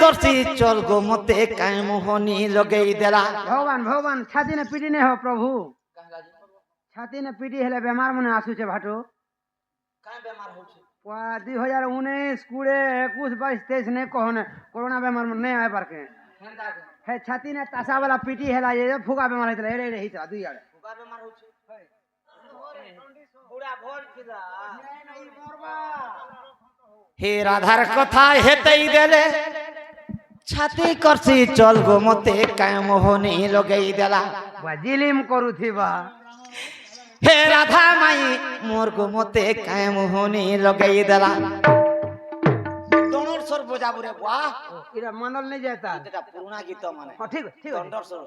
করছি চল গো মতে কায় মোহনী লগেই দেলা ভগবান ভগবান ছাতি না পিটি নে হো প্রভু ছাতি না পিটি হেলে বেমার মনে আসুছে ভাটো কায় বেমার হচ্ছে 2019 20 21 22 23 ने कहने कोरोना बेमार में नहीं आए पारके है छाती ने तासा वाला पीटी हेला ये फुगा बेमार हेला रे रे हिता दुई आड़े फुगा बेमार होছে বুড়া ভোল ছিলা नहीं मरबा হে রাধার কথা হেতেই দেলে ছাতি করছি চল গো মতে কায় মোহনী লগেই দেলা बजिलिम करूथिबा হে রাধা মাই মোর গো মতে কায় মোহনী লগেই দেলা দনর স্বর বজাবু রে বাহ इरा मनल नहीं जाता এটা পুরোনা গীত মানে हां ठीक ठीक দনর স্বর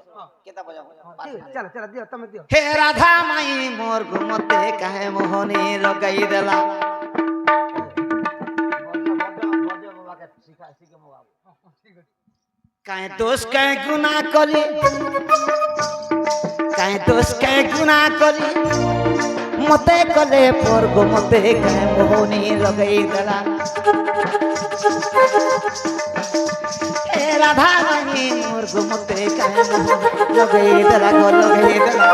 কেতা বজাবু चल चल दियो तुम दियो হে রাধা মাই মোর গো মতে কায় মোহনী লগেই দেলা কায় দোষ কায় গুনাহ করি কায় দোষ কায় গুনাহ করি মতে কলে পর গো মতে কায় মোহনী লগেই দেলা হে রাধা মাই মোর গো মতে কায় মোহনী লগেই দেলা গো লগেই দেলা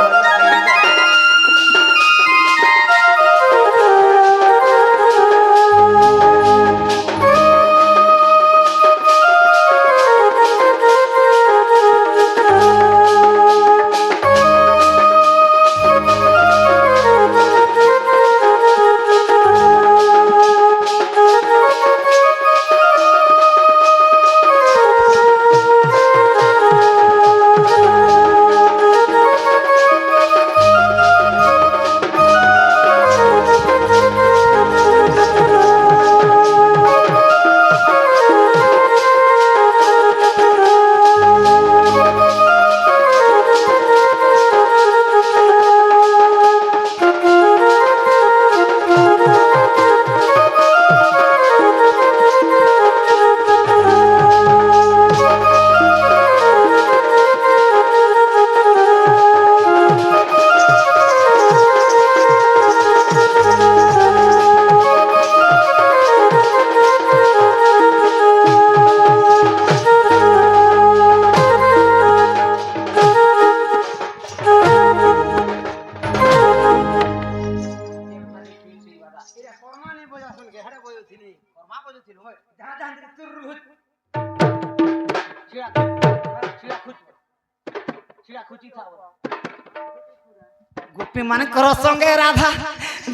गोपी मन करो संगे राधा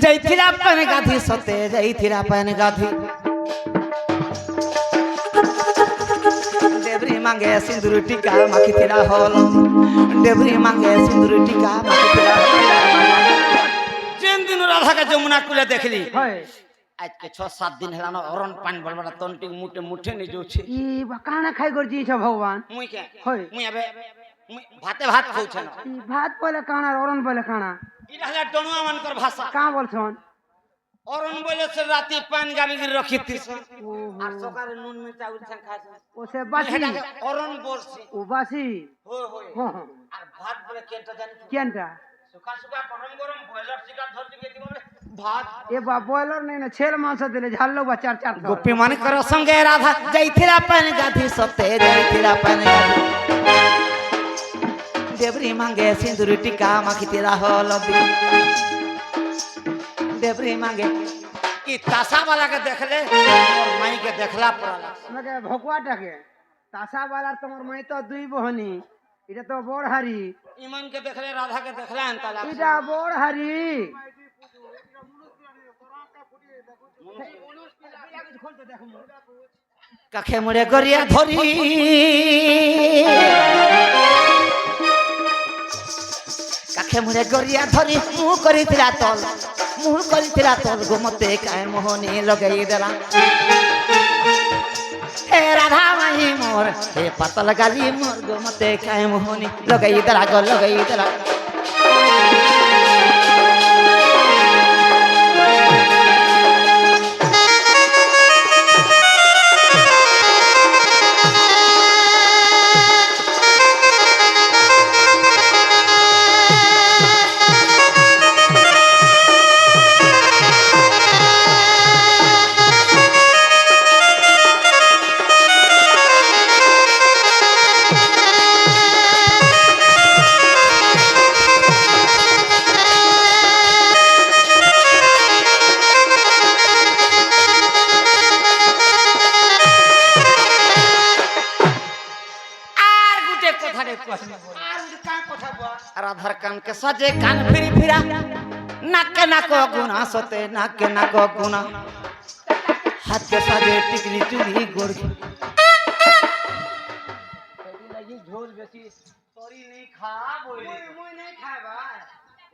जैथिरा पन गाधी सते जैथिरा पन गाधी देवरी मांगे सिंदूर टीका माखी थिरा होल देवरी मांगे सिंदूर टीका माखी थिरा जिन दिन राधा के जमुना कूले देखली आज के 6-7 दिन हेलानो अरन पानी बलबड़ा तंटी मुठे मुठे नि जो छे ई बकाना खाई गरजी छ भगवान मुई के होय मुई अबे भाते भात खाउ छ न ई भात बोले काना अरन बोले काना ई रहला डणुआ मानकर भाषा का बोलछन अरन बोले से राती पानी गाबी गिर रखी थी और सकारे नून मिर्चा उछन खास ओसे बासी अरन बोलसी ओ बासी होय होय हां और भात बोले केनटा जानि केनटा सुखा सुखा गरम गरम बॉयलर शिकार धर के बोले भात ए बा बॉयलर नहीं ना छेल मांस देले झाल्लो बा 4-4 गोपी मन करो संगे राधा जैथिरा पानी गाधी सते जैथिरा पानी गाधी देवरी मांगे सिंदूर टीका माखी तेरा हलदी देवरी मांगे ई तासा वाला के देखले और माई के देखला पड़ला मगे भगवाटा के तासा वाला तोर मई तो दुई बहनी इटा तो बोड़ हरी ईमान के देखले राधा के देखला अंता लाग इटा बोड़ हरी काखे मुड़े गरिया धरी काखे मुड़े गरिया धरी मुँह करिथिला तल गो मते काहे मोहनी लगई देला हे राधा माई मोर हे पतल गाली मोर गो मते काहे मोहनी लगई देला गो लगई देला के कहनी बोल আর का কথা বল राधार कान के सजे कान फिरी फिरा नाके नाको गुना सोते नाके नाको गुना हाथ के सजे टिकली चुरी गोड़ के तेरी लगी झोल बेसी तोरी नहीं खा बोले मुई नहीं खाबा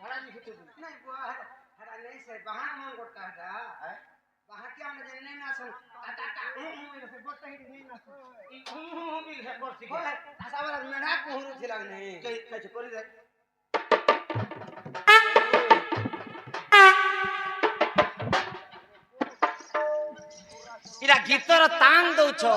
घड़ा लिखी तो नहीं बुआ हरा नहीं से बहार मन करता है बाहर क्या ना जाने ना सुन टाटा मुई से बोलता ही नहीं ना ई भी है कर सिखे आशा वाला मेरा कोहरु थी लगने कैसे करी दे इरा गीतर तान दो छो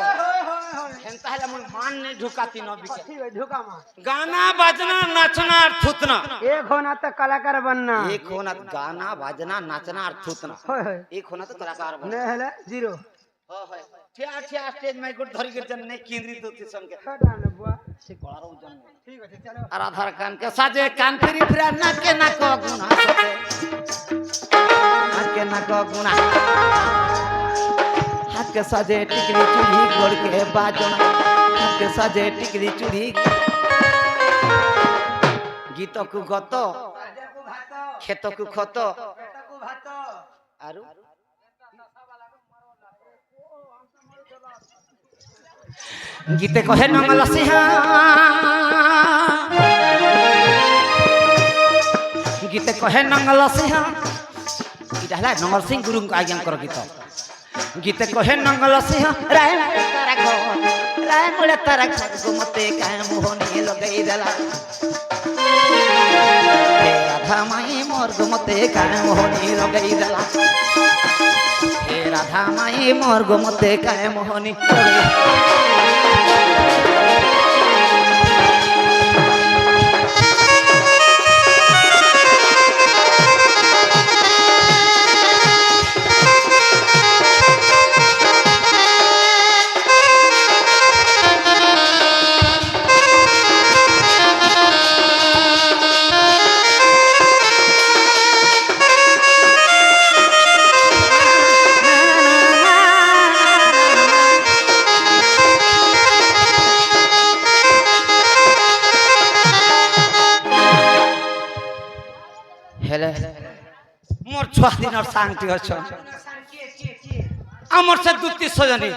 हेंता हला मन मान नहीं ढुकाती न बिके ठीक है ढुका मां गाना बजना नाचना और थूतना एक होना तो कलाकार बनना एक होना गाना बजना नाचना और थूतना होय होय एक होना तो कलाकार बनना नहीं हला जीरो हो होय ठिया ठिया स्टेज में गुड धरी के जन नहीं केंद्रित होती संगे हटा न बुआ से गळारो जन ठीक है चलो राधार कान के साजे कान फिरी फिरा नाके नाको गुना नाके नाको गुना हाथ के साजे टिकली चूड़ी गोड़ के बाजना हाथ के साजे टिकली चूड़ी गीत को गत राजा को भात खेत को खत बेटा को भात आरु गीते कहे नंगल सिंहा गीते कहे नंगल सिंहा इटा हला नंगल सिंह गुरु का आज्ञा कर गीत गीते कहे नंगल सिंह राय मुळे तारा घर मते काय मोहनी लगई देला हे राधा माई मोर मते काय मोहनी लगई देला हे राधा माई मोर मते काय मोहनी हेले मोर छुआ दिन और सांगटी अछ के हमर से दुती सजनी